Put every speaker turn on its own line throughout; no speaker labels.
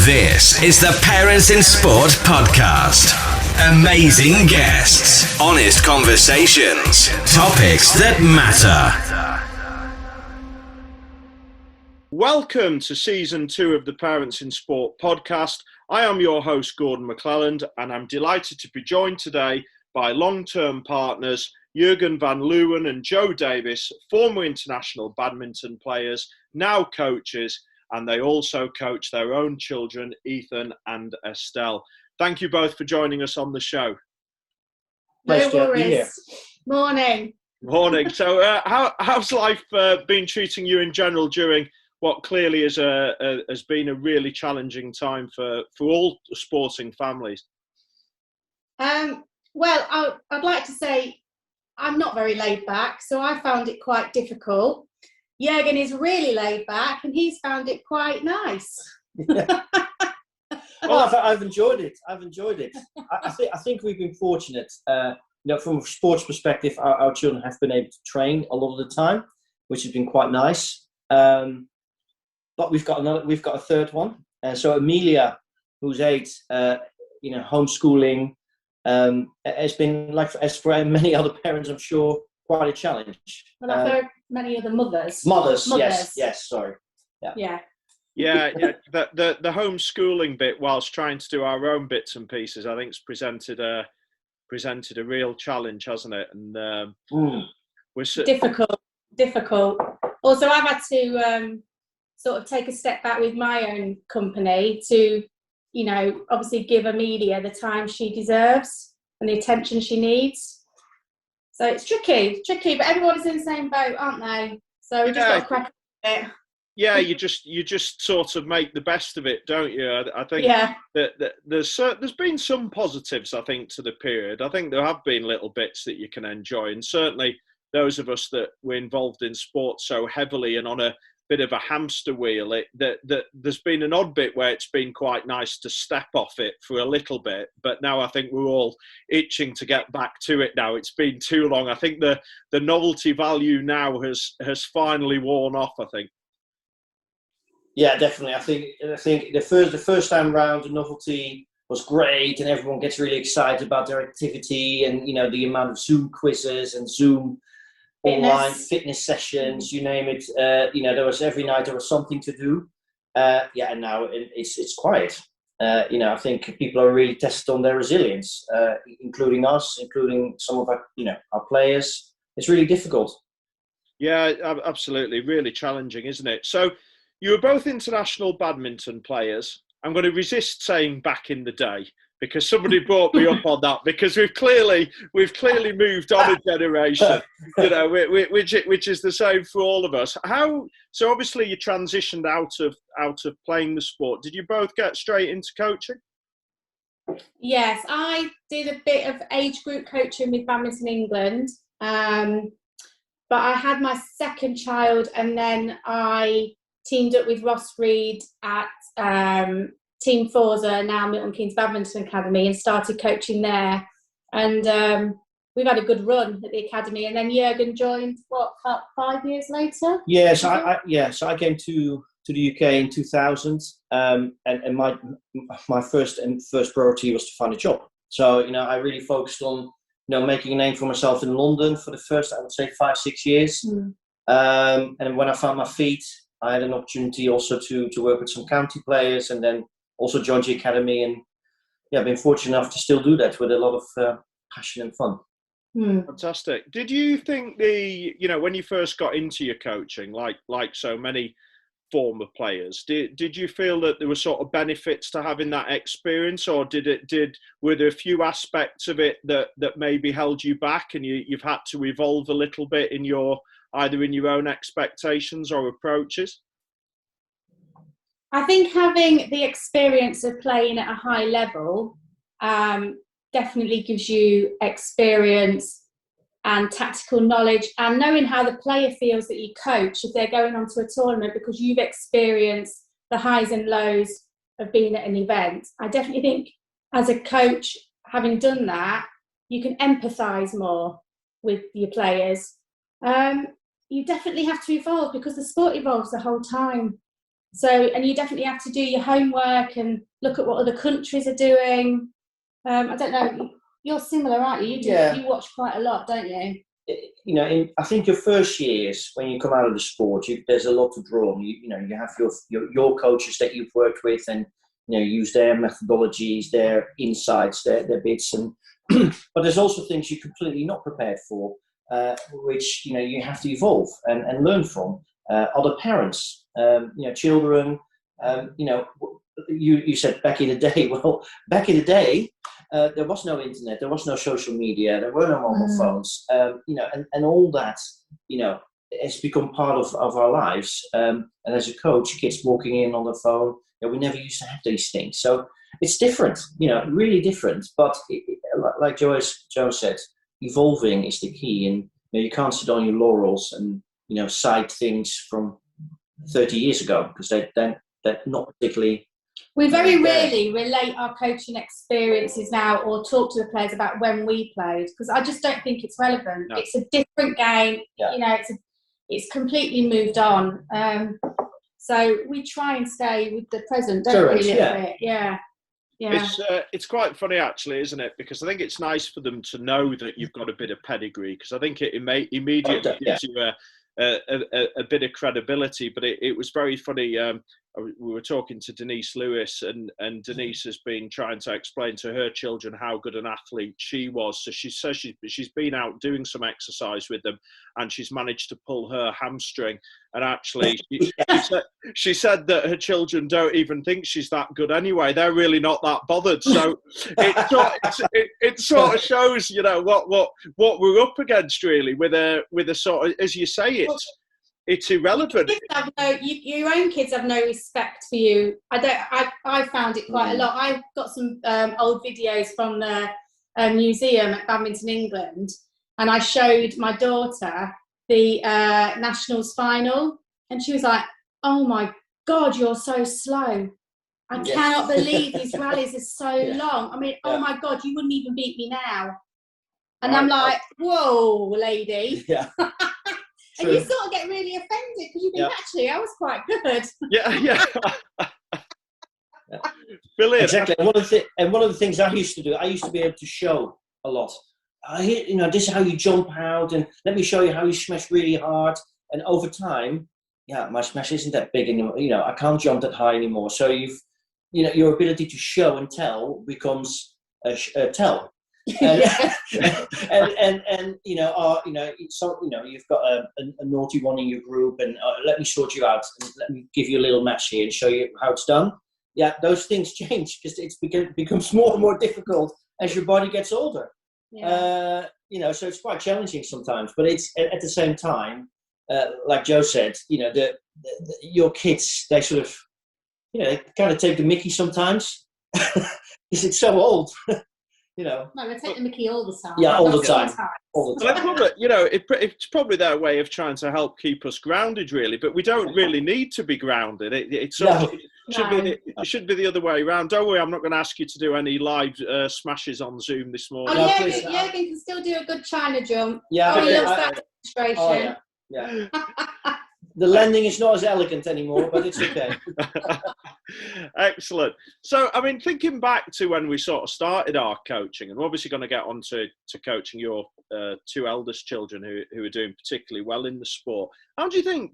This is the Parents in Sport podcast. Amazing guests, honest conversations, topics that matter.
Welcome to season 2 of the Parents in Sport podcast. I am your host, Gordon MacLelland, and I'm delighted to be joined today by long-term partners Jurgen van Leeuwen and Joe Davies, former international badminton players, now coaches, and they also coach their own children, Ethan and Estelle. Thank you both for joining us on the show.
No worries. Morning.
Morning. So how's life been treating you in general during what clearly has been a really challenging time for all sporting families?
Well, I'd like to say I'm not very laid back, so I found it quite difficult. Jurgen is really laid back, and he's found it quite nice.
Well, I've enjoyed it. I think we've been fortunate. From a sports perspective, our children have been able to train a lot of the time, which has been quite nice. But we've got a third one. So Amelia, who's 8, homeschooling has been, as for many other parents, I'm sure, quite a challenge.
Well, I've heard many other mothers.
Mothers. Yes. Sorry.
Yeah.
Yeah. The homeschooling bit, whilst trying to do our own bits and pieces, I think it's presented a real challenge, hasn't it? And
difficult. Also, I've had to sort of take a step back with my own company to, obviously give Amelia the time she deserves and the attention she needs. So it's tricky, but everybody's in the same boat, aren't they? So we just got to crack it.
Yeah, you just sort of make the best of it, don't you? I think that there's been some positives, I think, to the period. I think there have been little bits that you can enjoy, and certainly those of us that were involved in sport so heavily and on a bit of a hamster wheel, that there's been an odd bit where it's been quite nice to step off it for a little bit, but now I think we're all itching to get back to it now. It's been too long. I think the novelty value now has finally worn off, I think.
Yeah, definitely. I think the first time round, the novelty was great, and everyone gets really excited about their activity, and the amount of Zoom quizzes and Zoom online fitness sessions, you name it. There was every night there was something to do. And now it's quiet. I think people are really tested on their resilience, including us, including some of our players. It's really difficult.
Yeah, absolutely, really challenging, isn't it? So you were both international badminton players. I'm going to resist saying back in the day, because somebody brought me up on that, because we've clearly moved on a generation, which is the same for all of us. So obviously you transitioned out of playing the sport. Did you both get straight into coaching?
Yes, I did a bit of age group coaching with Badminton England, but I had my second child, and then I teamed up with Ross Reed at Team Forza, now Milton Keynes Badminton Academy, and started coaching there. And we've had a good run at the academy. And then Jurgen joined, about 5 years later?
Yeah, so I came to the UK in 2000, and my first priority was to find a job. So I really focused on making a name for myself in London for the first, I would say, 5-6 years. And when I found my feet, I had an opportunity also to work with some county players, and then also joined the academy, and I've been fortunate enough to still do that with a lot of passion and fun.
Fantastic. Did you think when you first got into your coaching, like so many former players, did you feel that there were sort of benefits to having that experience, or were there a few aspects of it that maybe held you back, and you've had to evolve a little bit either in your own expectations or approaches?
I think having the experience of playing at a high level definitely gives you experience and tactical knowledge, and knowing how the player feels that you coach if they're going on to a tournament, because you've experienced the highs and lows of being at an event. I definitely think as a coach, having done that, you can empathise more with your players. You definitely have to evolve, because the sport evolves the whole time. So, and you definitely have to do your homework and look at what other countries are doing. I don't know. You're similar, aren't you? You watch quite a lot, don't you?
I think your first years when you come out of the sport, there's a lot to draw on. You have your coaches that you've worked with, and use their methodologies, their insights, their bits, and but there's also things you're completely not prepared for, which you have to evolve and learn from other parents, children. You said back in the day. Well, back in the day, there was no internet, there was no social media, there were no mobile phones, and all that, has become part of our lives. And as a coach, kids walking in on the phone, we never used to have these things. So it's different, really different. But like Joe said, evolving is the key, and you can't sit on your laurels and cite things from 30 years ago, because they're not particularly.
We very rarely relate our coaching experiences now or talk to the players about when we played, because I just don't think it's relevant. No. It's a different game. Yeah. It's completely moved on. So we try and stay with the present, don't we? A little bit. Yeah. Yeah.
It's quite funny, actually, isn't it? Because I think it's nice for them to know that you've got a bit of pedigree, because I think it immediately gives you a bit of credibility. But it was very funny. We were talking to Denise Lewis, and Denise has been trying to explain to her children how good an athlete she was. So she says she's been out doing some exercise with them, and she's managed to pull her hamstring. And actually, she said that her children don't even think she's that good anyway. They're really not that bothered. So it sort of shows, what we're up against, really, with a sort of, as you say, it's irrelevant.
Your own kids have no respect for you. I found it quite a lot. I've got some old videos from the museum at Badminton England, and I showed my daughter the Nationals final, and she was like, "Oh my God, you're so slow. I cannot believe these rallies are so long. I mean, oh my God, you wouldn't even beat me now." And I'm like, "Whoa, lady." Yeah. And you sort of get really offended, because you think, actually, I was quite good.
Yeah. Brilliant.
Exactly. And one of the things I used to do, I used to be able to show a lot. This is how you jump out, and let me show you how you smash really hard. And over time, my smash isn't that big anymore. I can't jump that high anymore. So your ability to show and tell becomes tell. And you've got a naughty one in your group, and let me sort you out, and let me give you a little match here and show you how it's done. Yeah, those things change, because it becomes more and more difficult as your body gets older. So it's quite challenging sometimes, but it's at the same time, like Joe said, your kids, they sort of, they kind of take the mickey sometimes, because it's so old.
No, they take the mickey all the time.
Yeah, all the time. All the time.
It's probably their way of trying to help keep us grounded, really. But we don't really need to be grounded. It should be the other way around. Don't worry, I'm not going to ask you to do any live smashes on Zoom this morning.
Oh, Jurgen can still do a good China jump. Yeah, he loves that demonstration.
Yeah. The landing is not as elegant anymore, but it's okay.
Excellent. So, I mean, thinking back to when we sort of started our coaching, and we're obviously going to get on to coaching your two eldest children who are doing particularly well in the sport. How do you think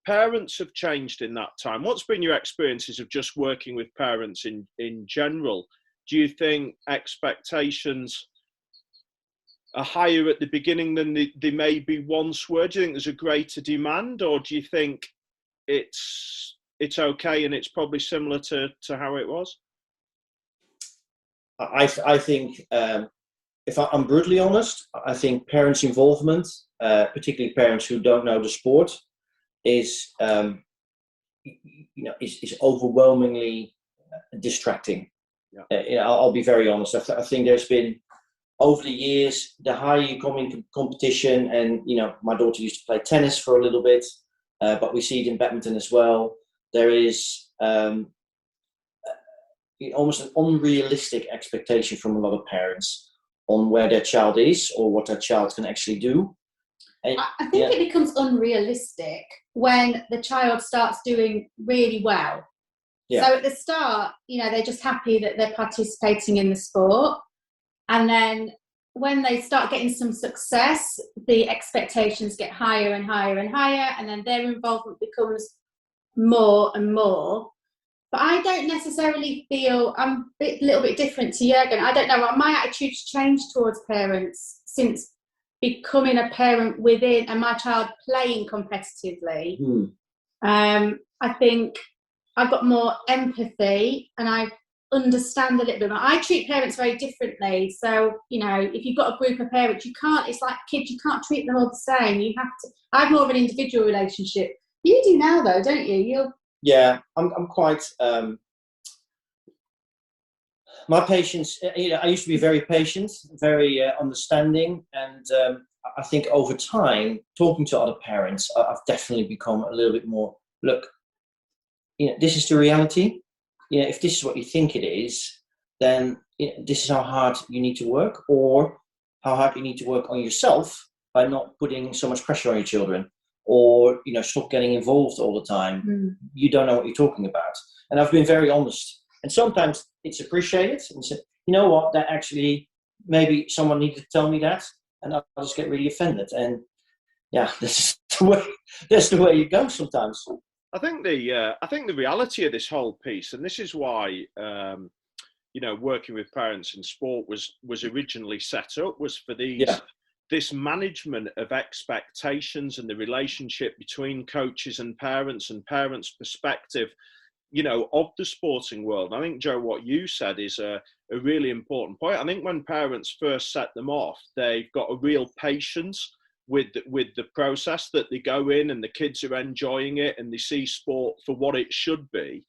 parents have changed in that time? What's been your experiences of just working with parents in general? Do you think expectations are higher at the beginning than they maybe once were? Do you think there's a greater demand, or do you think it's okay and it's probably similar to how it was?
I think, if I'm brutally honest, I think parents' involvement, particularly parents who don't know the sport, is overwhelmingly distracting. Yeah. I'll be very honest. I think there's been, over the years, the higher you come into competition, and my daughter used to play tennis for a little bit, but we see it in badminton as well. There is almost an unrealistic expectation from a lot of parents on where their child is or what their child can actually do,
I think it becomes unrealistic when the child starts doing really well. So at the start, they're just happy that they're participating in the sport. And then when they start getting some success, the expectations get higher and higher and higher, and then their involvement becomes more and more. But I don't necessarily feel, I'm a little bit different to Jurgen. I don't know, my attitude's changed towards parents since becoming a parent within, and my child playing competitively. I think I've got more empathy and I understand a little bit more. I treat parents very differently. So, if you've got a group of parents, it's like kids, you can't treat them all the same. You have to, I have more of an individual relationship. You do now though, don't you?
Yeah, I'm quite, my patience, I used to be very patient, very understanding. And I think over time, talking to other parents, I've definitely become a little bit more, look, this is the reality. If this is what you think it is, then this is how hard you need to work, or how hard you need to work on yourself by not putting so much pressure on your children, or stop getting involved all the time. You don't know what you're talking about. And I've been very honest. And sometimes it's appreciated, and said, you know what, that actually maybe someone needed to tell me that, and I'll just get really offended. And yeah, that's the way you go sometimes.
I think the reality of this whole piece, and this is why working with parents in sport was originally set up, was for this management of expectations and the relationship between coaches and parents perspective, of the sporting world. I think, Joe, what you said is a really important point. I think when parents first set them off, they've got a real patience with the process that they go in, and the kids are enjoying it and they see sport for what it should be.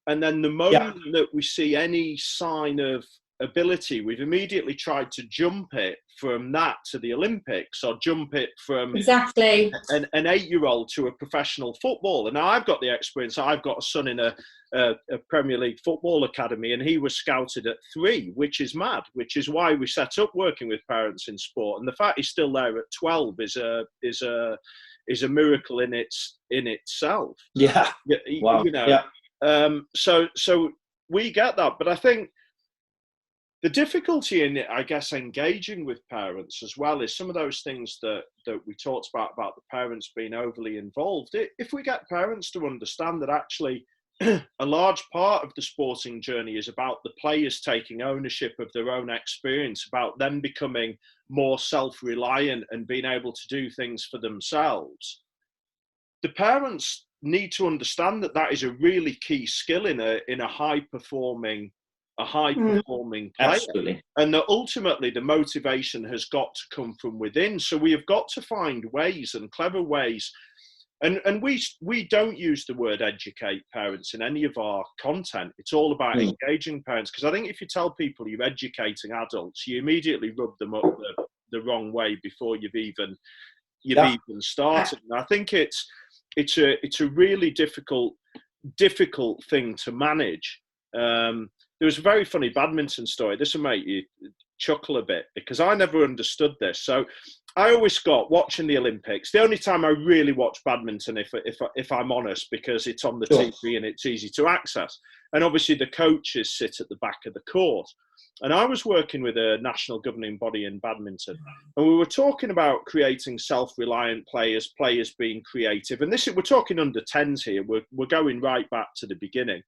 And then the moment that we see any sign of ability, we've immediately tried to jump it from that to the Olympics, or jump it from
exactly
an 8-year-old to a professional footballer. Now, I've got the experience. I've got a son in a Premier League football academy, and he was scouted at 3, which is mad, which is why we set up working with parents in sport. And the fact he's still there at 12 is a miracle in itself.
Yeah. Wow.
So we get that, but I think the difficulty in it, I guess, engaging with parents as well, is some of those things that we talked about the parents being overly involved. If we get parents to understand that actually a large part of the sporting journey is about the players taking ownership of their own experience, about them becoming more self-reliant and being able to do things for themselves, the parents need to understand that is a really key skill in a high-performing player.
Absolutely.
And that ultimately the motivation has got to come from within. So we have got to find ways, and clever ways. And we don't use the word educate parents in any of our content. It's all about engaging parents, because I think if you tell people you're educating adults, you immediately rub them up the wrong way before you've even started. And I think it's a really difficult thing to manage. There was a very funny badminton story. This will make you chuckle a bit, because I never understood this. So I always got watching the Olympics. The only time I really watch badminton, if I'm honest, because it's on the TV and it's easy to access. And obviously the coaches sit at the back of the court. And I was working with a national governing body in badminton, and we were talking about creating self-reliant players being creative. And we're talking under 10s here. We're going right back to the beginning.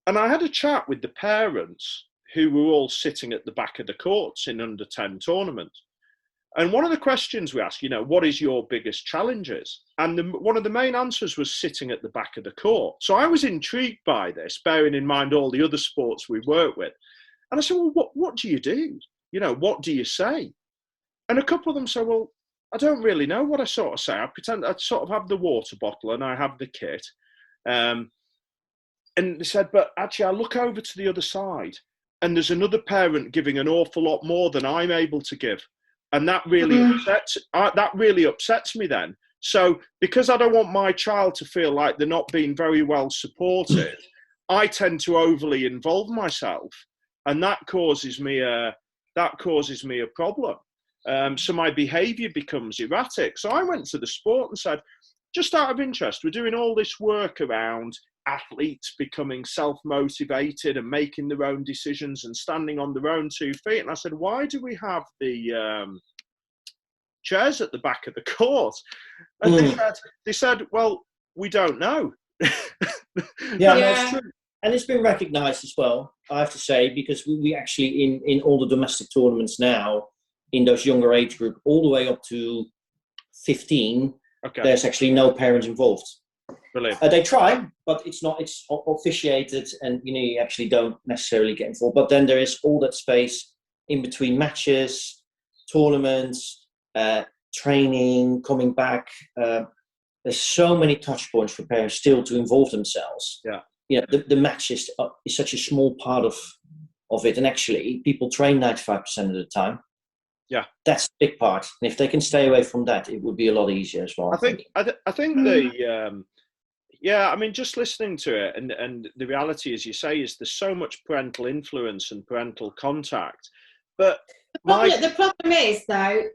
And I had a chat with the parents who were all sitting at the back of the courts in under 10 tournaments. And one of the questions we asked, what is your biggest challenges? And one of the main answers was sitting at the back of the court. So I was intrigued by this, bearing in mind all the other sports we work with. And I said, well, what do you do? What do you say? And a couple of them said, well, I don't really know what I sort of say. I pretend I sort of have the water bottle and I have the kit. And they said, but actually I look over to the other side and there's another parent giving an awful lot more than I'm able to give. And that really upsets me then. So because I don't want my child to feel like they're not being very well supported, I tend to overly involve myself. And that causes me a problem. So my behaviour becomes erratic. So I went to the sport and said, just out of interest, we're doing all this work around athletes becoming self-motivated and making their own decisions and standing on their own 2 feet. And I said, why do we have the chairs at the back of the court? And they said, well, we don't know.
That's true. And it's been recognised as well, I have to say, because we actually, in all the domestic tournaments now, in those younger age group, all the way up to 15, there's actually no parents involved.
Brilliant.
They try, but it's officiated, and you actually don't necessarily get involved. But then there is all that space in between matches, tournaments, training, coming back. There's so many touch points for parents still to involve themselves. The match is such a small part of it, and actually people train 95% of the time. That's the big part, and if they can stay away from that, it would be a lot easier as well.
I think I mean, just listening to it, and the reality, as you say, is there's so much parental influence and parental contact. But
the problem is, though,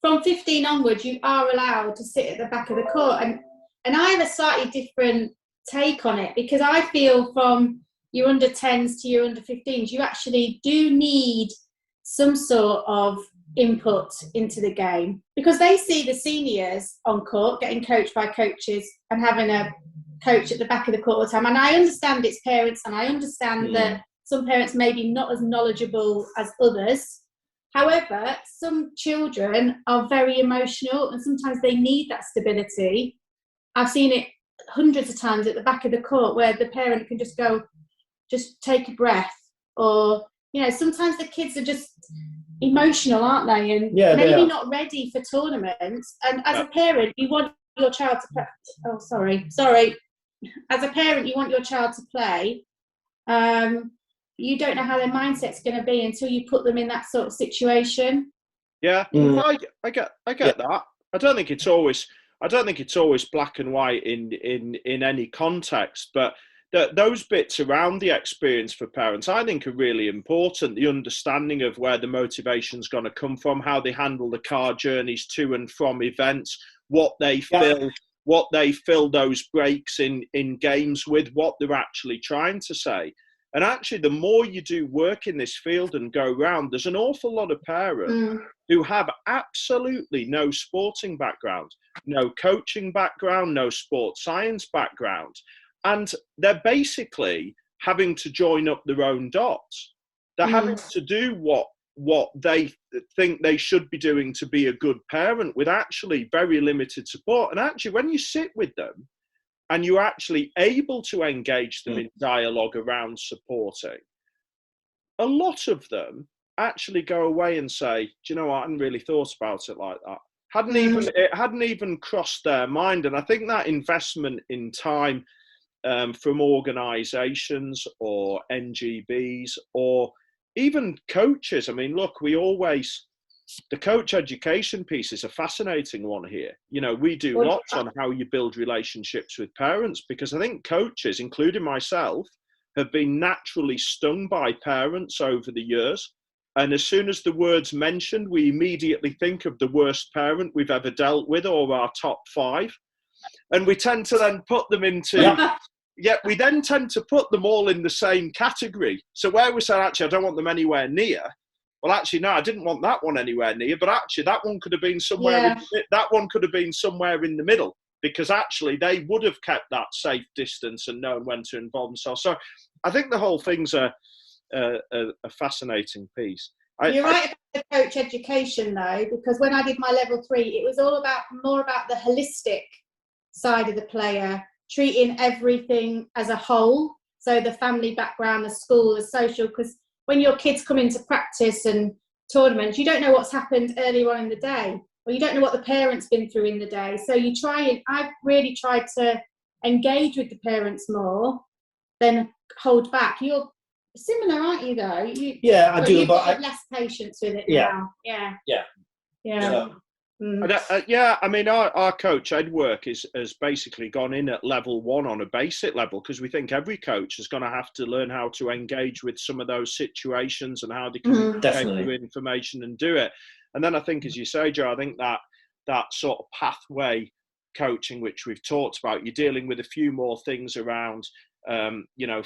from 15 onwards, you are allowed to sit at the back of the court, and I have a slightly different take on it, because I feel from your under 10s to your under 15s, you actually do need some sort of input into the game, because they see the seniors on court getting coached by coaches and having a coach at the back of the court all the time. And I understand it's parents, and I understand that some parents may be not as knowledgeable as others. However, some children are very emotional, and sometimes they need that stability. I've seen it hundreds of times at the back of the court where the parent can just go, just take a breath, or sometimes the kids are just emotional, aren't they? And maybe not ready for tournaments. And as a parent, you want your child to play. Oh, sorry. As a parent, you want your child to play. You don't know how their mindset's going to be until you put them in that sort of situation.
I get that. I don't think it's always black and white in any context, but those bits around the experience for parents, I think, are really important. The understanding of where the motivation's going to come from, how they handle the car journeys to and from events, what they fill those breaks in games with, what they're actually trying to say. And actually, the more you do work in this field and go around, there's an awful lot of parents who have absolutely no sporting background, no coaching background, no sports science background. And they're basically having to join up their own dots. They're having to do what they think they should be doing to be a good parent with actually very limited support. And actually, when you sit with them and you're actually able to engage them in dialogue around supporting, a lot of them actually go away and say, do you know what, I hadn't really thought about it like that. It hadn't even crossed their mind. And I think that investment in time from organisations or NGBs or even coaches. I mean, look, the coach education piece is a fascinating one here. We do lots on how you build relationships with parents, because I think coaches, including myself, have been naturally stung by parents over the years. And as soon as the word's mentioned, we immediately think of the worst parent we've ever dealt with, or our top 5. And we tend to then put them into... we then tend to put them all in the same category. So where we say, actually, I don't want them anywhere near. Well, actually, no, I didn't want that one anywhere near. But actually, that one could have been somewhere. That one could have been somewhere in the middle, because actually they would have kept that safe distance and known when to involve themselves. So I think the whole thing's a fascinating piece.
You're right about the coach education, though, because when I did my level 3, it was all more about the holistic side of the player, treating everything as a whole. So the family background, the school, the social, because when your kids come into practice and tournaments, you don't know what's happened earlier on in the day, or you don't know what the parent's been through in the day. So I've really tried to engage with the parents more than hold back. You're similar, aren't you, though? I do, but I have less patience with it now. Yeah.
Yeah, I mean, our coach, Ed Work, has basically gone in at level 1 on a basic level, because we think every coach is going to have to learn how to engage with some of those situations and how they can get information and do it. And then I think, as you say, Joe, I think that sort of pathway coaching, which we've talked about, you're dealing with a few more things around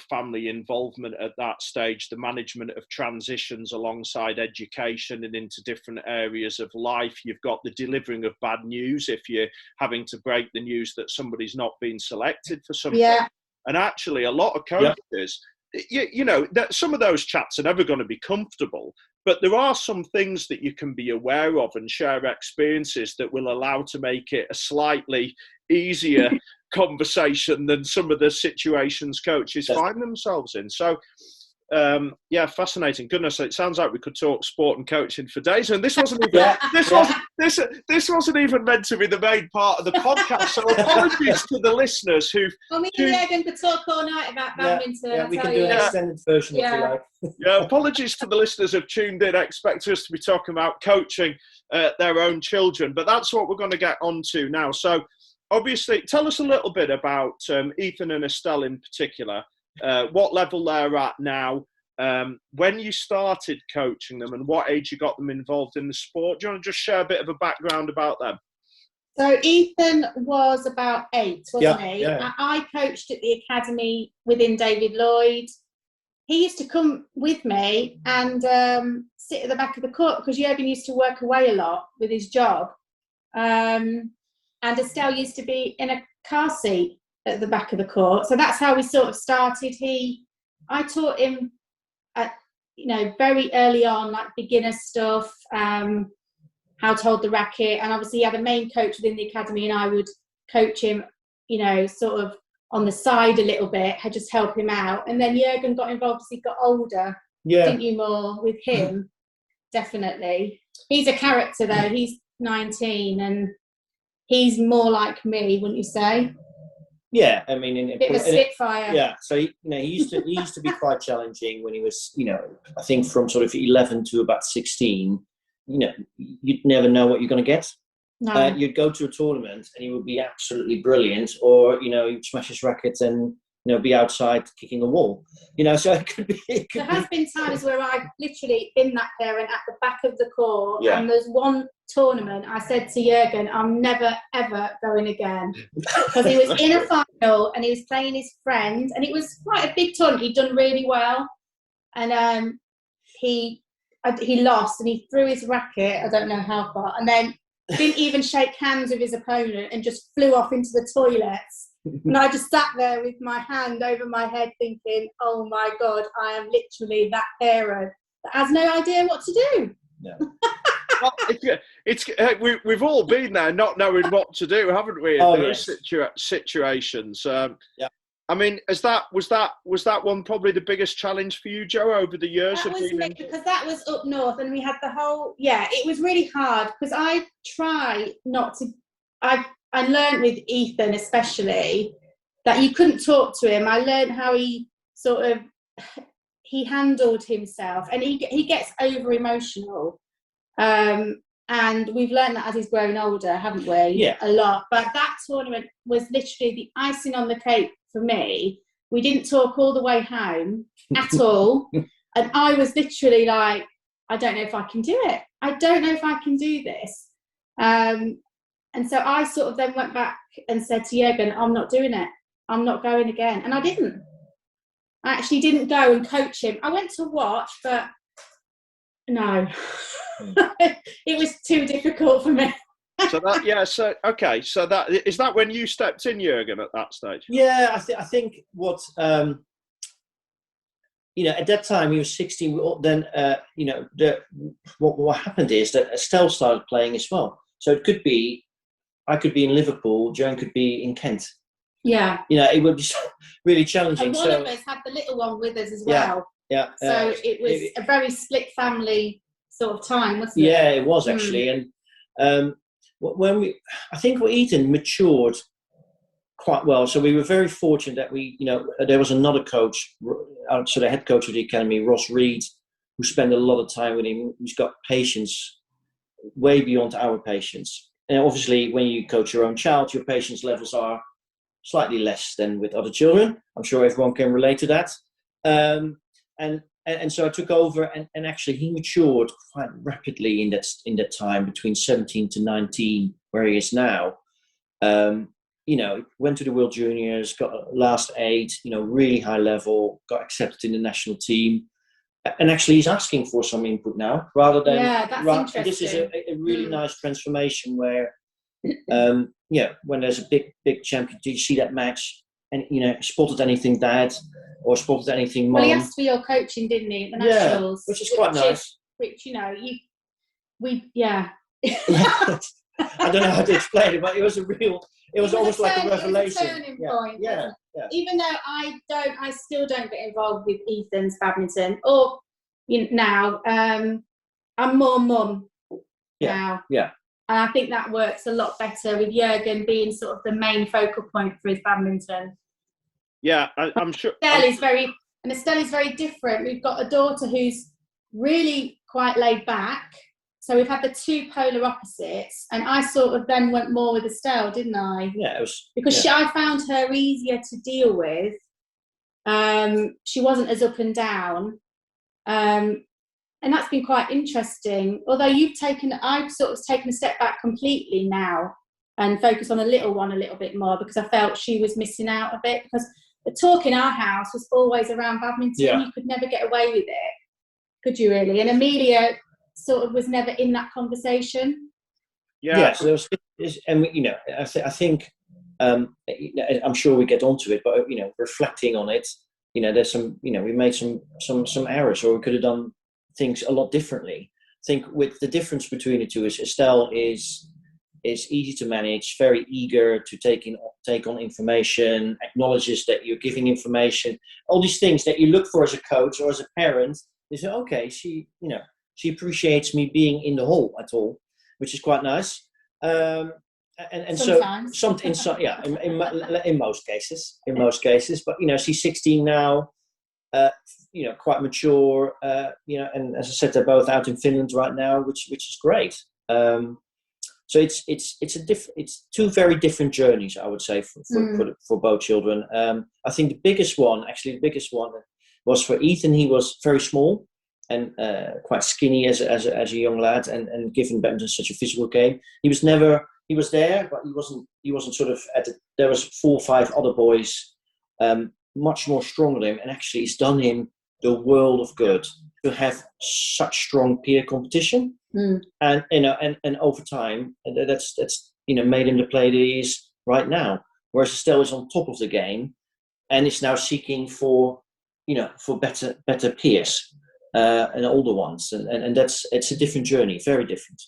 family involvement at that stage, the management of transitions alongside education and into different areas of life. You've got the delivering of bad news if you're having to break the news that somebody's not been selected for something. Yeah. And actually, a lot of coaches, that some of those chats are never going to be comfortable, but there are some things that you can be aware of and share experiences that will allow to make it a slightly easier conversation than some of the situations coaches find themselves in. So, fascinating. Goodness, it sounds like we could talk sport and coaching for days. And this wasn't even this wasn't even meant to be the main part of the podcast. So apologies to the listeners who.
Well, me and Jurgen could talk all night about badminton.
Yeah, we can do an extended version if you like.
Yeah, apologies to the listeners who've tuned in, expect us to be talking about coaching their own children, but that's what we're going to get onto now. So, obviously, tell us a little bit about Ethan and Estelle in particular, what level they're at now, when you started coaching them and what age you got them involved in the sport. Do you want to just share a bit of a background about them?
So Ethan was about 8, wasn't he? Yeah. I coached at the academy within David Lloyd. He used to come with me and sit at the back of the court because Jurgen used to work away a lot with his job. And Estelle used to be in a car seat at the back of the court. So that's how we sort of started. I taught him, very early on, like beginner stuff, how to hold the racket. And obviously he had a main coach within the academy and I would coach him, sort of on the side a little bit, just help him out. And then Jurgen got involved as he got older. Yeah. Didn't you, more with him? Definitely. He's a character though. He's 19 and he's more like me, wouldn't you say?
Yeah, I mean,
a bit of a spitfire.
Yeah, so he used to be quite challenging when he was, I think from sort of 11 to about 16. You'd never know what you're going to get. No. You'd go to a tournament and he would be absolutely brilliant, or you'd smash his racket and be outside kicking a wall. So it could be.
There has been times where I've literally been that parent at the back of the court, and there's one tournament I said to Jurgen, I'm never ever going again, because he was in a final and he was playing his friend, and it was quite a big tournament. He'd done really well, and he lost and he threw his racket, I don't know how far, and then didn't even shake hands with his opponent and just flew off into the toilets. And I just sat there with my hand over my head thinking, oh my God, I am literally that parent that has no idea what to do.
Yeah.
Well, we've all been there not knowing what to do, haven't we, in those situations.
Yeah.
I mean, was that one probably the biggest challenge for you, Joe, over the years?
That was me, because that was up north and we had the whole, it was really hard because I try not to, I learned with Ethan especially that you couldn't talk to him. I learned how he handled himself, and he gets over emotional. And we've learned that as he's grown older, haven't we?
Yeah.
A lot. But that tournament was literally the icing on the cake for me. We didn't talk all the way home at all. And I was literally like, I don't know if I can do it. I don't know if I can do this. And so I sort of then went back and said to Jurgen, I'm not doing it. I'm not going again. And I didn't. I actually didn't go and coach him. I went to watch, but no. It was too difficult for me.
So that is that when you stepped in, Jurgen, at that stage?
Yeah, I think what at that time he was 16. Then what happened is that Estelle started playing as well. So it could be I could be in Liverpool, Joanne could be in Kent.
Yeah.
It would be really challenging.
And one of us had the little one with us as well.
Yeah.
So it was a very split family sort of time, wasn't it?
Yeah, it was actually. And I think Ethan matured quite well. So we were very fortunate that there was another coach, so the head coach of the academy, Ross Reed, who spent a lot of time with him, who's got patience way beyond our patience. And obviously, when you coach your own child, your patience levels are slightly less than with other children. I'm sure everyone can relate to that. And so I took over, and actually he matured quite rapidly in that time between 17 to 19, where he is now. Went to the World Juniors, got last 8, really high level, got accepted in the national team. And actually, he's asking for some input now, rather than.
Yeah, that's interesting.
This is a really nice transformation where, when there's a big champion, do you see that match and spotted anything dad or spotted anything mum?
Well, he asked for your coaching, didn't he, at the nationals?
Which is quite nice. I don't know how to explain it, but it was almost like a revelation.
It was a turning point. Yeah. Even though I still don't get involved with Ethan's badminton, or now, I'm more mum now.
Yeah.
And I think that works a lot better with Jurgen being sort of the main focal point for his badminton.
Yeah, I'm sure.
Estelle is very different. We've got a daughter who's really quite laid back. So we've had the two polar opposites, and I sort of then went more with Estelle, didn't I?
Yeah, it was
because I found her easier to deal with. She wasn't as up and down, and that's been quite interesting. Although I've sort of taken a step back completely now and focused on the little one a little bit more, because I felt she was missing out a bit. Because the talk in our house was always around badminton.
Yeah.
You could never get away with it, could you really? And Amelia sort of was never in that conversation.
Yeah. So I think I'm sure we get onto it, but reflecting on it, there's some, we made some errors, or we could have done things a lot differently. I think with the difference between the two is Estelle is easy to manage, very eager to take on information, acknowledges that you're giving information, all these things that you look for as a coach or as a parent. You say, okay, she appreciates me being in the hole at all, which is quite nice. And
sometimes.
In most cases, but she's 16 now, quite mature, and as I said, they're both out in Finland right now, which is great. So it's two very different journeys, I would say, for both children. I think the biggest one was for Ethan. He was very small and quite skinny as a young lad, and given badminton such a physical game, he was there, but he wasn't sort of there was 4 or 5 other boys much more stronger than him, and actually it's done him the world of good to have such strong peer competition. And over time that's made him the player that he is right now, whereas Estelle is on top of the game and is now seeking for better peers and older ones, and it's a different journey, very different.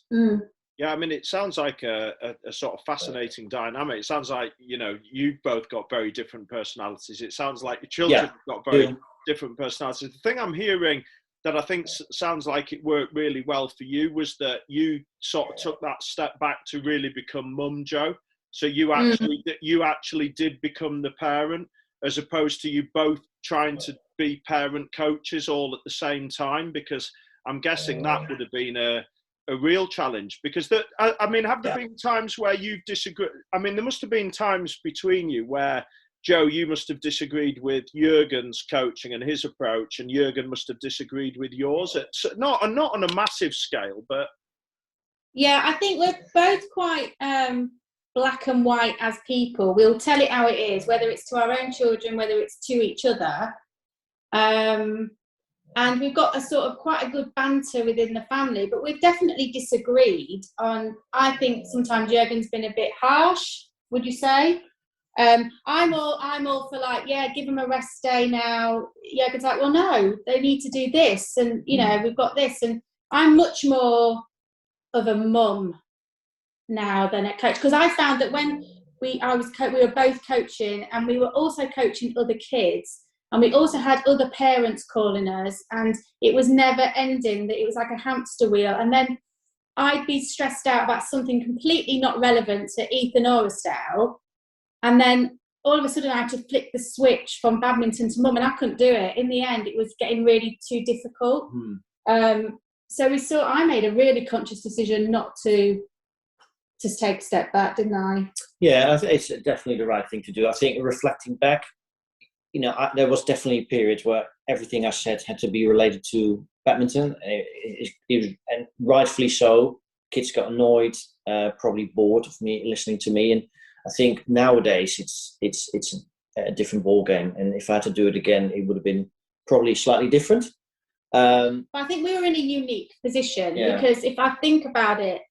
Yeah, I mean, it sounds like a sort of fascinating dynamic. It sounds like, you both got very different personalities. It sounds like your children have got very different personalities. The thing I'm hearing that I think sounds like it worked really well for you was that you sort of took that step back to really become mum, Jo. So you actually did become the parent, as opposed to you both trying to be parent coaches all at the same time, because I'm guessing that would have been a real challenge. Because have there been times where you've disagreed? I mean, there must have been times between you where, Jo, you must have disagreed with Jurgen's coaching and his approach, and Jurgen must have disagreed with yours. Not on a massive scale, but
yeah, I think we're both quite black and white as people. We'll tell it how it is, whether it's to our own children, whether it's to each other. And we've got a sort of quite a good banter within the family, but we've definitely disagreed on. I think sometimes Jurgen's been a bit harsh. Would you say? I'm all for give them a rest day now. Jurgen's like, well, no, they need to do this, and we've got this, and I'm much more of a mum now than a coach, because I found that when we were both coaching, and we were also coaching other kids, and we also had other parents calling us, and it was never ending. That it was like a hamster wheel, and then I'd be stressed out about something completely not relevant to Ethan or Estelle. And then all of a sudden I had to flick the switch from badminton to mum, and I couldn't do it. In the end, it was getting really too difficult. I made a really conscious decision not to take a step back, didn't I?
Yeah, it's definitely the right thing to do. I think reflecting back, there was definitely periods where everything I said had to be related to badminton. And rightfully so. Kids got annoyed, probably bored of me listening to me. And I think nowadays it's a different ball game. And if I had to do it again, it would have been probably slightly different.
But I think we were in a unique position because if I think about it,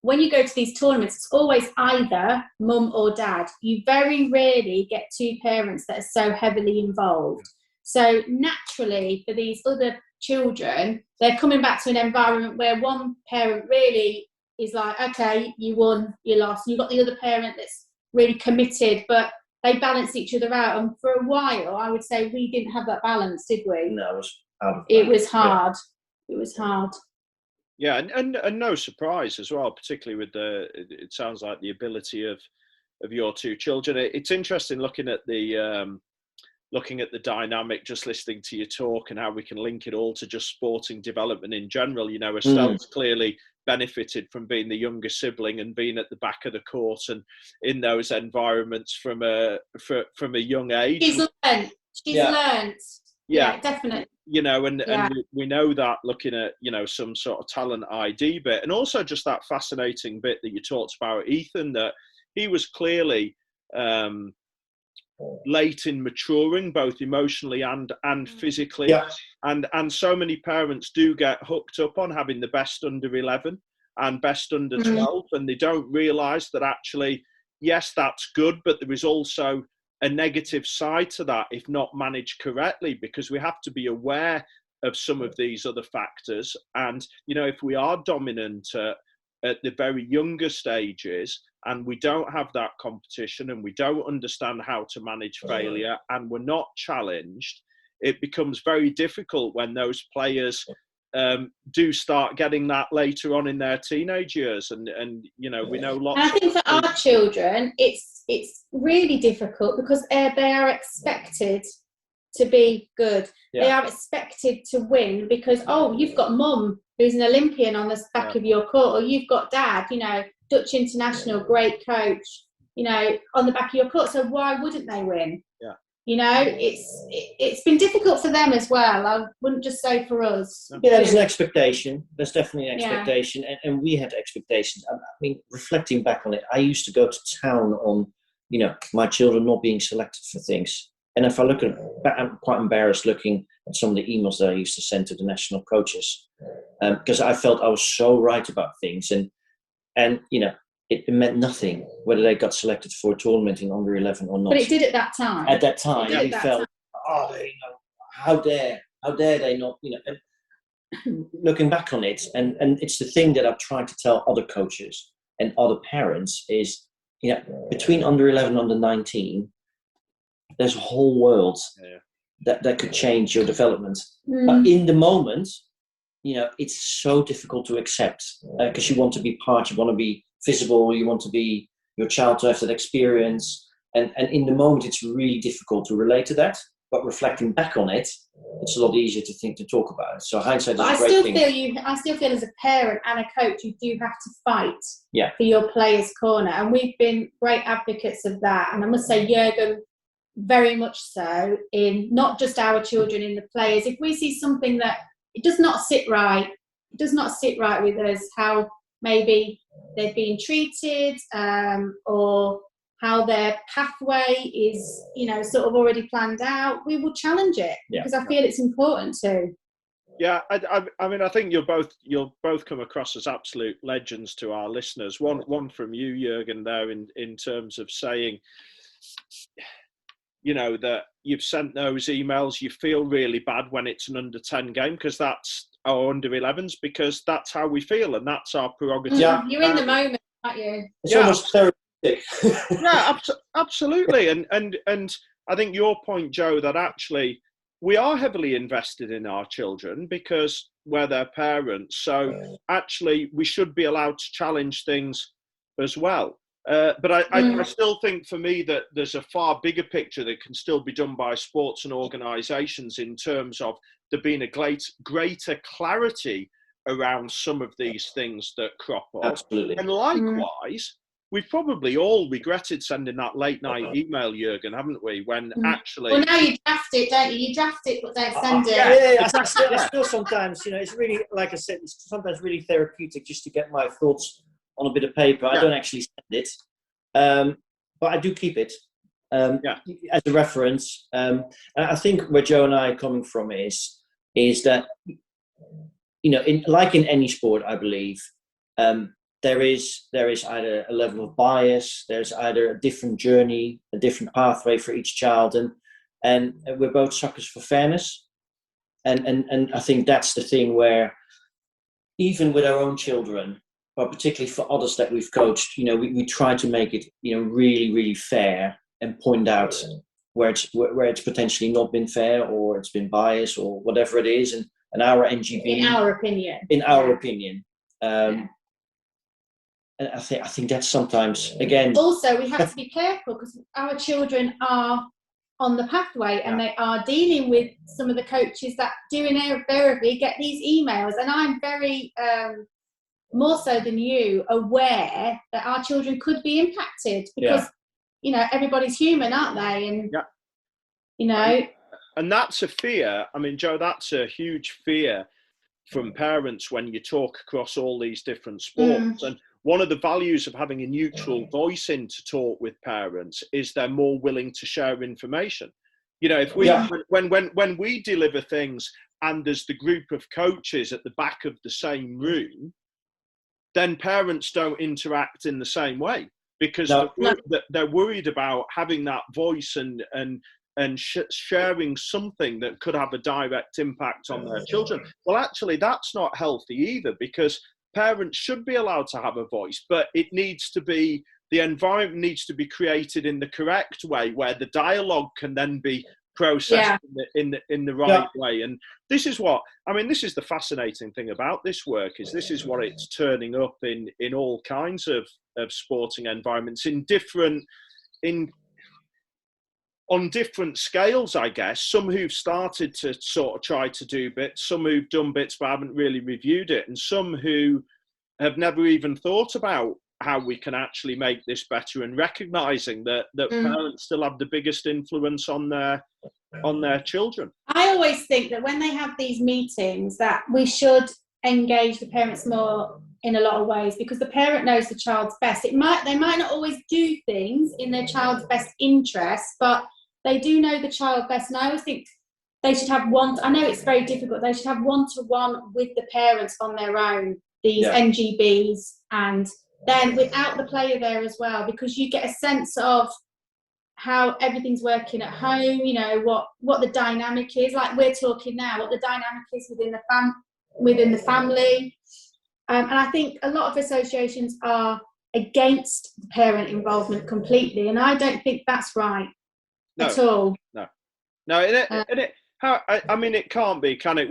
when you go to these tournaments, it's always either mum or dad. You very rarely get two parents that are so heavily involved. So naturally, for these other children, they're coming back to an environment where one parent really is like, okay, you won, you lost. You've got the other parent that's really committed, but they balance each other out. And for a while, I would say we didn't have that balance, did we?
No,
it was hard. Yeah. It was hard.
Yeah, and no surprise as well, particularly with it sounds like the ability of your two children. It's interesting looking at the dynamic, just listening to your talk and how we can link it all to just sporting development in general. Estelle's clearly benefited from being the younger sibling and being at the back of the court and in those environments from a young age.
She's learned. Yeah, definitely.
And we know that looking at, some sort of talent ID bit, and also just that fascinating bit that you talked about, Ethan, that he was clearly late in maturing, both emotionally and physically.
Yeah.
And so many parents do get hooked up on having the best under 11 and best under 12, and they don't realise that actually, yes, that's good, but there is also a negative side to that if not managed correctly, because we have to be aware of some of these other factors. And, if we are dominant at the very younger stages and we don't have that competition and we don't understand how to manage failure and we're not challenged, it becomes very difficult when those players do start getting that later on in their teenage years. And we know lots.
And I think for our children, it's really difficult because they are expected to be good. Yeah. They are expected to win because, you've got mum who's an Olympian on the back of your court, or you've got dad, Dutch international, great coach, on the back of your court. So why wouldn't they win?
Yeah.
It's been difficult for them as well. I wouldn't just say for us.
Yeah, there's an expectation. There's definitely an expectation, and we had expectations. I mean, reflecting back on it, I used to go to town on, my children not being selected for things. And if I look at, I'm quite embarrassed looking at some of the emails that I used to send to the national coaches, because I felt I was so right about things, and it meant nothing whether they got selected for a tournament in under 11 or not.
But it did at that time.
At that time, we felt, how dare they not, looking back on it, and it's the thing that I've tried to tell other coaches and other parents is, between under 11 and under 19, there's a whole world that could change your development. But in the moment, it's so difficult to accept because you want to be part, you want to be visible, you want to be your child to have that experience. And in the moment, it's really difficult to relate to that. But reflecting back on it, it's a lot easier to talk about it. So hindsight is a great thing.
I still feel as a parent and a coach, you do have to fight for your players' corner. And we've been great advocates of that. And I must say, Jurgen, very much so, in not just our children, in the players. If we see something that it does not sit right with us, how maybe they've been treated, or how their pathway is, sort of already planned out, we will challenge it because I feel it's important to.
Yeah, I mean, I think you'll both come across as absolute legends to our listeners. One from you, Jurgen, there in terms of saying, that you've sent those emails, you feel really bad when it's an under 10 game because that's our under 11s, because that's how we feel and that's our prerogative.
Yeah, you're in the moment, aren't you?
It's almost therapeutic.
Yeah, absolutely. And I think your point, Joe, that actually we are heavily invested in our children because we're their parents. So actually we should be allowed to challenge things as well. But I still think for me that there's a far bigger picture that can still be done by sports and organisations in terms of there being a greater clarity around some of these things that crop up.
Absolutely.
And likewise, we've probably all regretted sending that late night email, Jurgen, haven't we? When actually...
Well, now you draft it, don't you? You draft it, but don't send it.
Yeah. I still sometimes, it's really, like I said, it's sometimes really therapeutic just to get my thoughts on a bit of paper. I don't actually send it, but I do keep it as a reference. And I think where Joe and I are coming from is that, like in any sport, I believe, there is either a level of bias, there's either a different journey, a different pathway for each child, and we're both suckers for fairness, and I think that's the thing where even with our own children, but particularly for others that we've coached, we try to make it really, really fair and point out where it's potentially not been fair or it's been biased or whatever it is, and our NGB
in our opinion.
And I think that's sometimes, again...
Also, we have to be careful because our children are on the pathway and they are dealing with some of the coaches that do invariably get these emails. And I'm very, more so than you, aware that our children could be impacted because, everybody's human, aren't they? And,
And that's a fear. I mean, Joe, that's a huge fear from parents when you talk across all these different sports. And one of the values of having a neutral voice in to talk with parents is they're more willing to share information. If we when we deliver things and there's the group of coaches at the back of the same room, then parents don't interact in the same way because they're worried about having that voice and sharing something that could have a direct impact on their children. Well, actually, that's not healthy either, because parents should be allowed to have a voice, but the environment needs to be created in the correct way where the dialogue can then be processed in the right way. And this is the fascinating thing about this work, is this is what it's turning up in all kinds of sporting environments on different scales, I guess. Some who've started to sort of try to do bits, some who've done bits but haven't really reviewed it, and some who have never even thought about how we can actually make this better, and recognising that parents still have the biggest influence on their children.
I always think that when they have these meetings that we should engage the parents more in a lot of ways, because the parent knows the child's best. They might not always do things in their child's best interest, but they do know the child best. And I always think they should have I know it's very difficult, they should have one-to-one with the parents on their own, these NGBs, and then without the player there as well, because you get a sense of how everything's working at home, what the dynamic is, like we're talking now, what the dynamic is within the family. And I think a lot of associations are against parent involvement completely, and I don't think that's right at all.
It can't be, can it?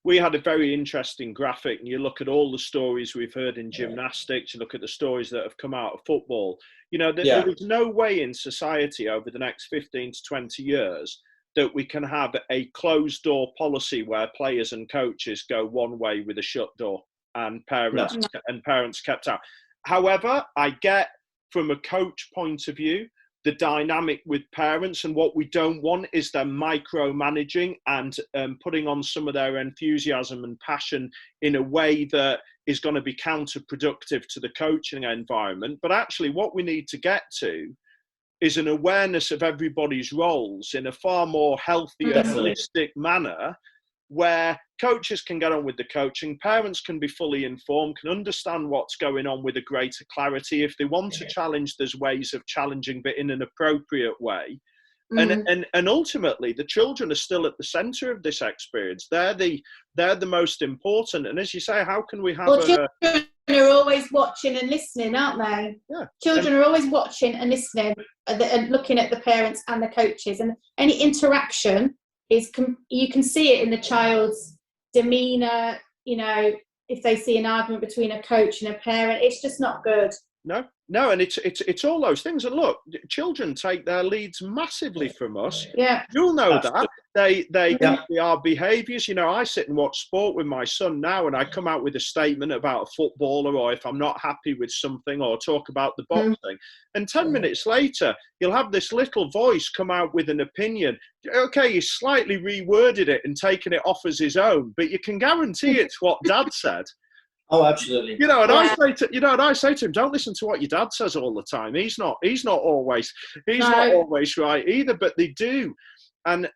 We had a very interesting graphic, and you look at all the stories we've heard in gymnastics, you look at the stories that have come out of football. There is no way in society over the next 15 to 20 years that we can have a closed door policy where players and coaches go one way with a shut door and parents kept out. However, I get from a coach point of view the dynamic with parents, and what we don't want is them micromanaging and putting on some of their enthusiasm and passion in a way that is going to be counterproductive to the coaching environment. But actually what we need to get to is an awareness of everybody's roles in a far more healthy and holistic manner, where coaches can get on with the coaching, parents can be fully informed, can understand what's going on with a greater clarity. If they want to challenge, there's ways of challenging, but in an appropriate way. And ultimately, the children are still at the centre of this experience. They're the most important. And as you say, how can we have
children are always watching and listening, aren't they?
Yeah.
Children are always watching and listening and looking at the parents and the coaches. And any interaction you can see it in the child's demeanour. If they see an argument between a coach and a parent, it's just not good.
No, and it's all those things. And look, children take their leads massively from us.
Yeah,
you'll know that they copy our behaviours. You know, I sit and watch sport with my son now, and I come out with a statement about a footballer, or if I'm not happy with something, or talk about the boxing. And 10 minutes later, you'll have this little voice come out with an opinion. Okay, he's slightly reworded it and taken it off as his own, but you can guarantee it's what Dad said.
Oh, absolutely.
You know, and I say to him, don't listen to what your dad says all the time. He's not always right either, but they do. And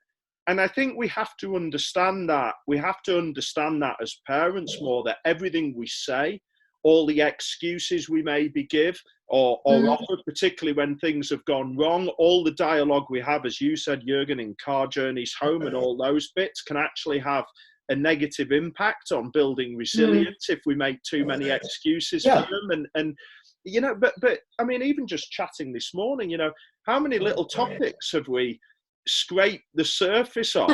I think we have to understand that. We have to understand that as parents more, that everything we say, all the excuses we maybe give or offer, particularly when things have gone wrong, all the dialogue we have, as you said, Jurgen, in car journeys home and all those bits can actually have a negative impact on building resilience if we make too many excuses for them. And you know, but I mean, even just chatting this morning, you know, how many little topics have we scraped the surface of?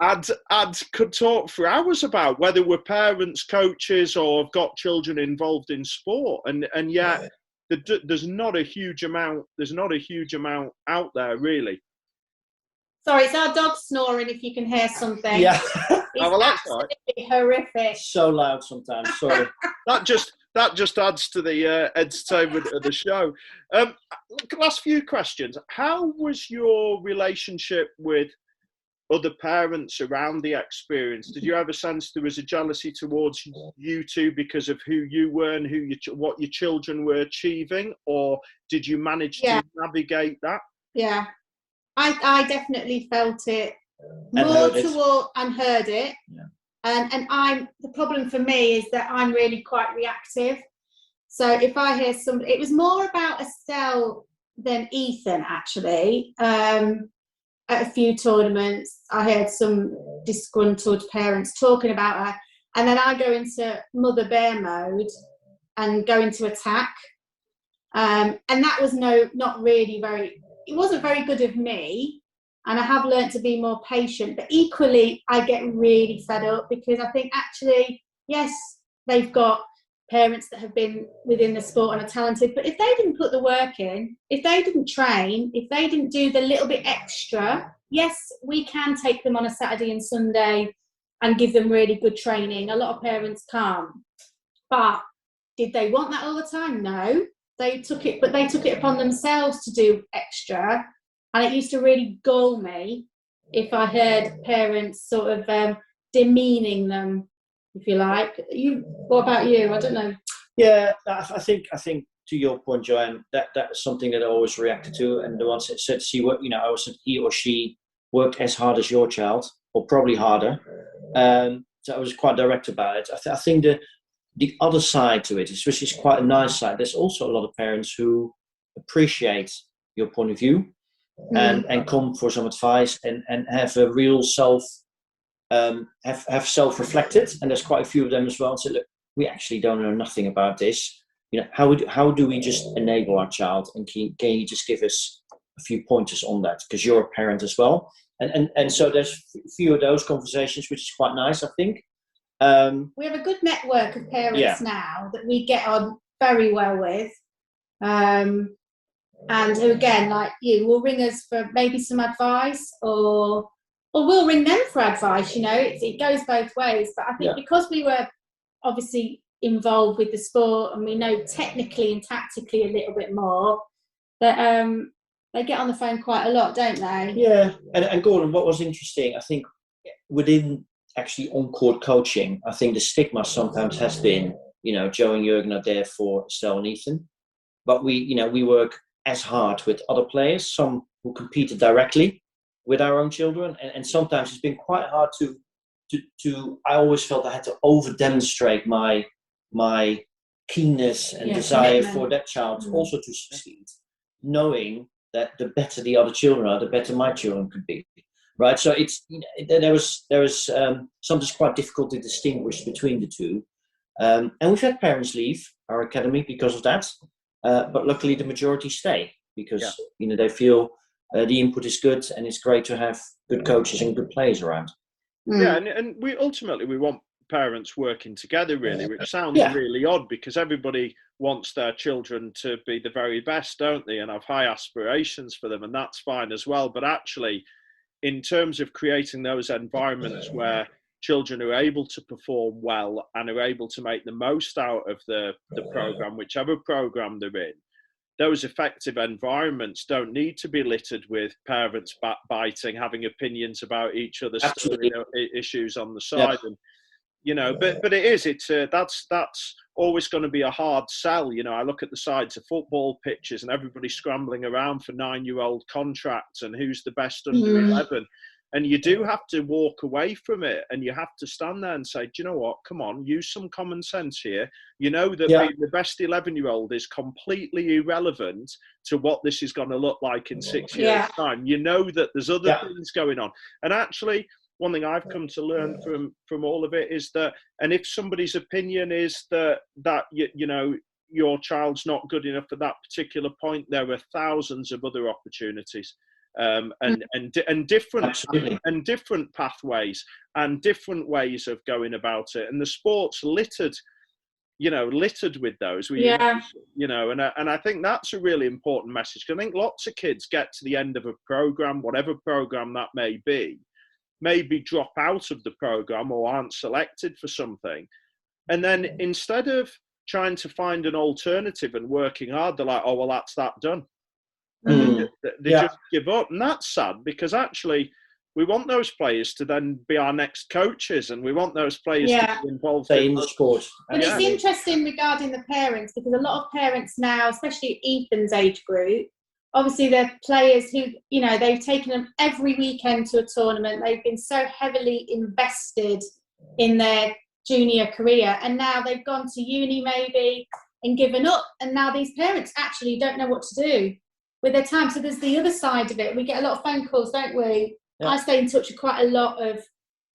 And could talk for hours about, whether we're parents, coaches, or have got children involved in sport, and yet there's not a huge amount. There's not a huge amount out there, really. Sorry, it's our dog snoring. If you can hear something, it's absolutely horrific.
So loud sometimes. Sorry.
that just adds to the entertainment of the show. Last few questions. How was your relationship with other parents around the experience? Did you ever sense there was a jealousy towards you two because of who you were and what your children were achieving, or did you manage to navigate that?
Yeah, I definitely felt it more toward and heard it. Yeah. And the problem for me is that I'm really quite reactive. So if I hear somebody, it was more about Estelle than Ethan actually. At a few tournaments, I heard some disgruntled parents talking about her, and then I go into mother bear mode and go into attack. And that was it wasn't very good of me, and I have learnt to be more patient, but equally I get really fed up, because I think actually, yes, they've got parents that have been within the sport and are talented, but if they didn't put the work in, if they didn't train, if they didn't do the little bit extra, yes, we can take them on a Saturday and Sunday and give them really good training. A lot of parents can't. But did they want that all the time? No. They took it upon themselves to do extra, and it used to really gall me if I heard parents sort of demeaning them, if you like. What about you? I don't know.
Yeah, I think to your point, Joanne, that's something that I always reacted to, and the ones that said, "See what I always said, he or she worked as hard as your child, or probably harder." So I was quite direct about it. I think the other side to it, which is quite a nice side, there's also a lot of parents who appreciate your point of view and come for some advice and have a real have self-reflected, and there's quite a few of them as well, and say, look, we actually don't know nothing about this. You know, how do we just enable our child, and can you just give us a few pointers on that, because you're a parent as well. And so there's a few of those conversations, which is quite nice, I think.
We have a good network of parents now that we get on very well with, and who, again, like you, will ring us for maybe some advice, or we'll ring them for advice. You know, it goes both ways. But I think because we were obviously involved with the sport, and we know technically and tactically a little bit more, that they get on the phone quite a lot, don't they?
Yeah. And Gordon, what was interesting, I think, within actually on-court coaching, I think the stigma sometimes has been, Joe and Jurgen are there for Estelle and Ethan, but we work as hard with other players, some who competed directly with our own children, and sometimes it's been quite hard to I always felt I had to over-demonstrate my keenness and desire for that child also to succeed, knowing that the better the other children are, the better my children could be. Right, so it's there was sometimes quite difficult to distinguish between the two, and we've had parents leave our academy because of that, but luckily the majority stay because they feel the input is good, and it's great to have good coaches and good players around.
Yeah, and we ultimately want parents working together, really, which sounds really odd, because everybody wants their children to be the very best, don't they, and have high aspirations for them, and that's fine as well. But actually, in terms of creating those environments where children are able to perform well and are able to make the most out of the program, whichever program they're in, those effective environments don't need to be littered with parents backbiting, having opinions about each other's issues on the side. And but that's always going to be a hard sell. I look at the sides of football pitches and everybody scrambling around for 9-year-old contracts and who's the best under 11. And you do have to walk away from it, and you have to stand there and say, do you know what? Come on, use some common sense here. You know that being the best 11-year-old is completely irrelevant to what this is going to look like in 6 years' time. You know that there's other things going on. And actually, one thing I've come to learn from all of it is that, and if somebody's opinion is that your child's not good enough at that particular point, there are thousands of other opportunities. And different pathways and different ways of going about it, and the sport's littered with those. And I think that's a really important message. I think lots of kids get to the end of a program, whatever program that may be, maybe drop out of the program or aren't selected for something, and then instead of trying to find an alternative and working hard, they're like, oh well, that's that done. And they just give up, and that's sad, because actually we want those players to then be our next coaches, and we want those players to be involved in the sport.
But it's interesting regarding the parents, because a lot of parents now, especially Ethan's age group, obviously they're players who, they've taken them every weekend to a tournament. They've been so heavily invested in their junior career, and now they've gone to uni maybe and given up, and now these parents actually don't know what to do with their time. So there's the other side of it. We get a lot of phone calls, don't we? Yeah. I stay in touch with quite a lot of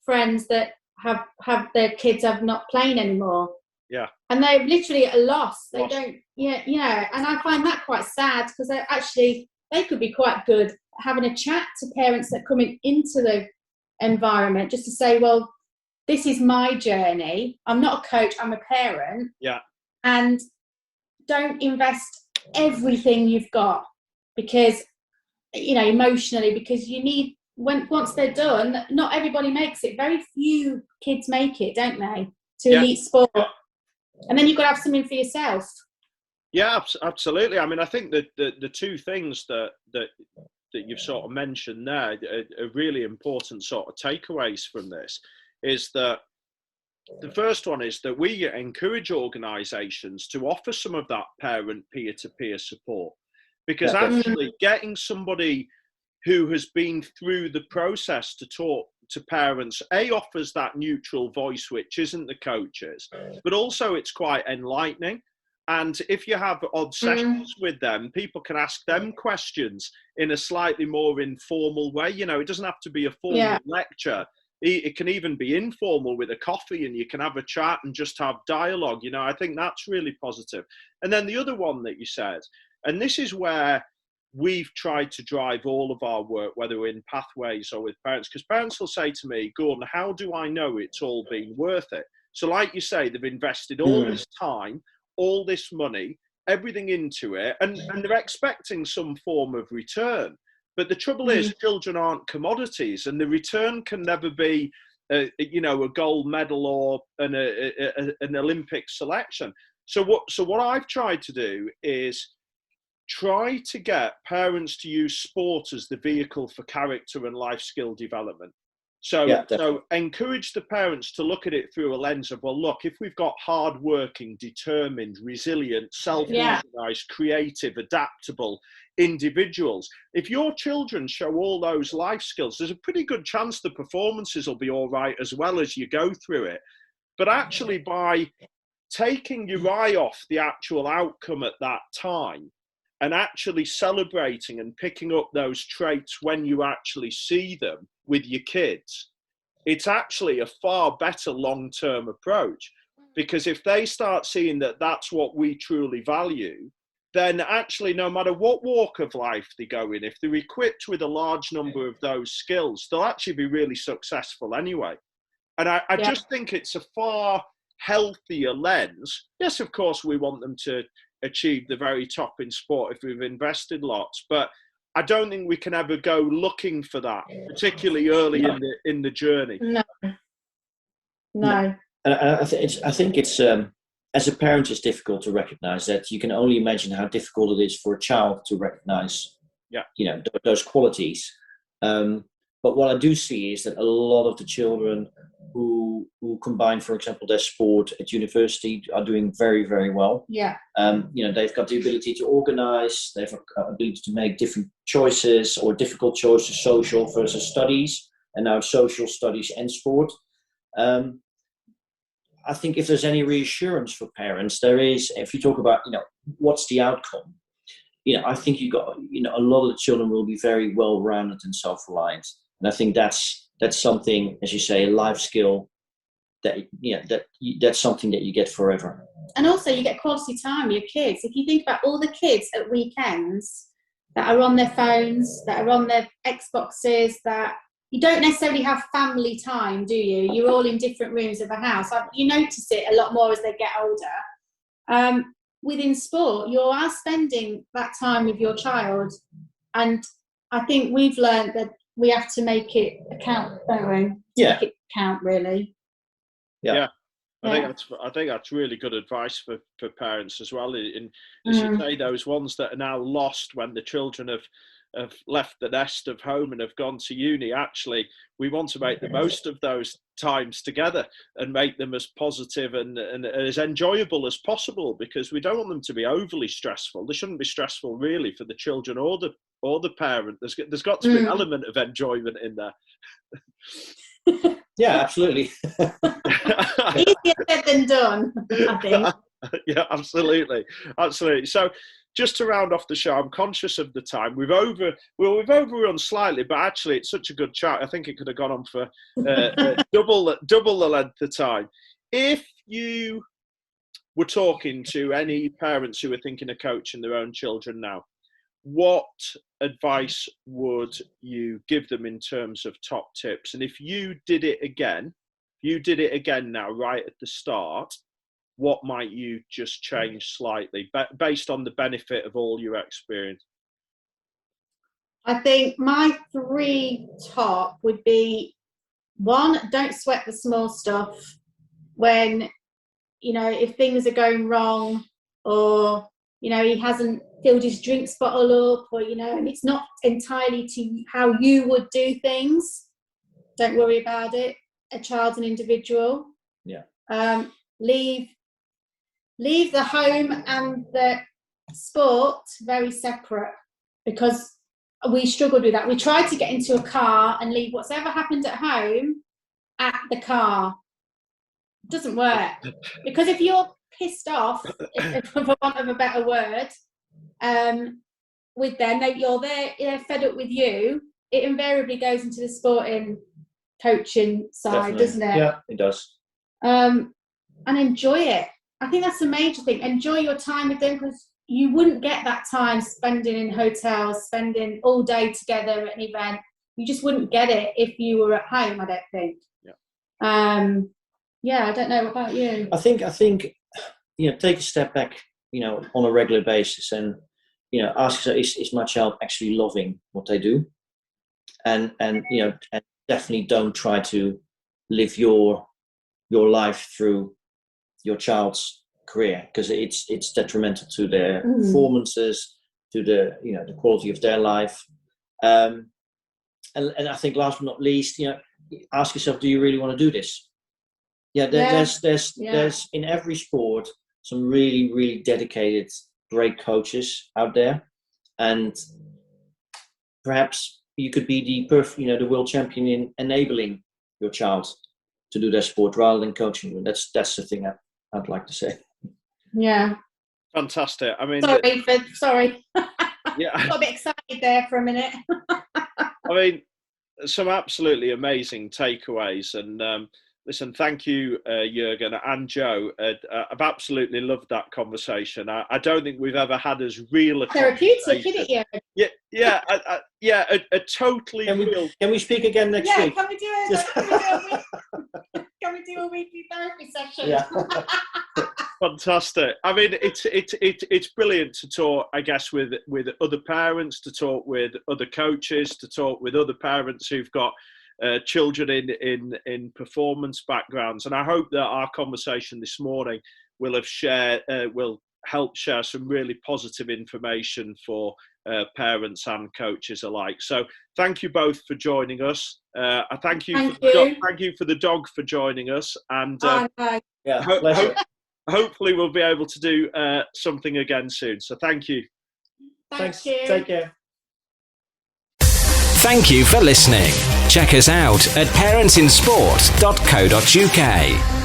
friends that have their kids have not playing anymore.
Yeah.
And they're literally at a loss. They don't, and I find that quite sad, because they could be quite good having a chat to parents that are coming into the environment, just to say, well, this is my journey. I'm not a coach, I'm a parent.
Yeah.
And don't invest everything you've got, because emotionally, because you need, once they're done, not everybody makes it. Very few kids make it, don't they, to elite sport. And then you've got to have something for yourself.
Yeah, absolutely. I mean, I think that the two things that you've sort of mentioned there are really important sort of takeaways from this, is that the first one is that we encourage organisations to offer some of that parent peer-to-peer support. Because actually getting somebody who has been through the process to talk to parents, offers that neutral voice, which isn't the coaches, but also it's quite enlightening. And if you have odd sessions with them, people can ask them questions in a slightly more informal way. It doesn't have to be a formal lecture. It can even be informal with a coffee, and you can have a chat and just have dialogue. I think that's really positive. And then the other one that you said, and this is where we've tried to drive all of our work, whether we're in pathways or with parents, because parents will say to me, Gordon, how do I know it's all been worth it? So like you say, they've invested all this time, all this money, everything into it, and they're expecting some form of return. But the trouble is, children aren't commodities, and the return can never be a gold medal or an Olympic selection. So what I've tried to do is try to get parents to use sport as the vehicle for character and life skill development. So encourage the parents to look at it through a lens of, well, look, if we've got hard-working, determined, resilient, self-organised, creative, adaptable individuals, if your children show all those life skills, there's a pretty good chance the performances will be all right as well as you go through it. But actually, by taking your eye off the actual outcome at that time, and actually celebrating and picking up those traits when you actually see them with your kids, it's actually a far better long-term approach. Because if they start seeing that that's what we truly value, then actually no matter what walk of life they go in, if they're equipped with a large number of those skills, they'll actually be really successful anyway. And I just think it's a far healthier lens. Yes, of course, we want them to achieve the very top in sport if we've invested lots, but I don't think we can ever go looking for that, particularly early in the journey.
No.
I think it's as a parent, it's difficult to recognise that. You can only imagine how difficult it is for a child to recognise, those qualities. But what I do see is that a lot of the children who combine, for example, their sport at university are doing very, very well.
Yeah.
They've got the ability to organise, they've got the ability to make different choices or difficult choices, social versus studies, and now social studies and sport. I think if there's any reassurance for parents, there is, if you talk about, what's the outcome? I think a lot of the children will be very well-rounded and self-reliant. And I think that's something, as you say, a life skill that's something that you get forever.
And also you get quality time with your kids. If you think about all the kids at weekends that are on their phones, that are on their Xboxes, that you don't necessarily have family time, do you? You're all in different rooms of a house. You notice it a lot more as they get older. Within sport, you are spending that time with your child. And I think we've learned that we have to make it count, don't we? Make it count, really.
Yeah. I think that's really good advice for parents as well. And as you say, those ones that are now lost when the children have left the nest of home and have gone to uni, actually, we want to make the most of those times together and make them as positive and as enjoyable as possible, because we don't want them to be overly stressful. They shouldn't be stressful, really, for the children or the parent. There's got to be an element of enjoyment in there.
Yeah, absolutely.
Easier said than done, I think.
Yeah, absolutely. So, just to round off the show, I'm conscious of the time. We've overrun slightly, but actually it's such a good chat. I think it could have gone on for double the length of time. If you were talking to any parents who are thinking of coaching their own children now, what advice would you give them in terms of top tips? And if you did it again now, right at the start, what might you just change slightly based on the benefit of all your experience?
I think my 3 top would be, 1, don't sweat the small stuff. When, if things are going wrong, or, he hasn't filled his drinks bottle up, or, and it's not entirely to how you would do things, don't worry about it. A child's an individual.
Yeah.
Leave the home and the sport very separate, because we struggled with that. We tried to get into a car and leave whatever happened at home at the car. It doesn't work, because if you're pissed off, for want of a better word, with them, they're fed up with you, it invariably goes into the sporting coaching side. Definitely. Doesn't it?
Yeah, it does.
And enjoy it. I think that's the major thing. Enjoy your time with them, because you wouldn't get that time spending in hotels, spending all day together at an event. You just wouldn't get it if you were at home, I don't think. Yeah. I don't know. What about you?
I think take a step back, on a regular basis, and ask yourself, is my child actually loving what they do? And and definitely don't try to live your life through your child's career, because it's detrimental to their performances, to the quality of their life. And I think last but not least, ask yourself, do you really want to do this? There's in every sport some really, really dedicated, great coaches out there, and perhaps you could be the world champion in enabling your child to do their sport rather than coaching them. That's the thing I'd like to say.
Yeah.
Fantastic. I mean,
sorry.
Yeah.
I got a bit excited there for a minute.
I mean, some absolutely amazing takeaways. And listen, thank you, Jurgen and Joe. I've absolutely loved that conversation. I don't think we've ever had as real a
therapeutic, isn't it,
Jurgen? A totally real.
Can we speak again next week?
Can we do it? Can we do a weekly therapy session?
Yeah.
Fantastic. I mean, it's brilliant to talk, I guess, with other parents, to talk with other coaches, to talk with other parents who've got children in performance backgrounds. And I hope that our conversation this morning will help share some really positive information for parents and coaches alike. So thank you both for joining us. I thank you for the dog for joining us. And hopefully we'll be able to do something again soon. So thank you.
Thanks. You.
Take care.
Thank you for listening. Check us out at parentsinsport.co.uk.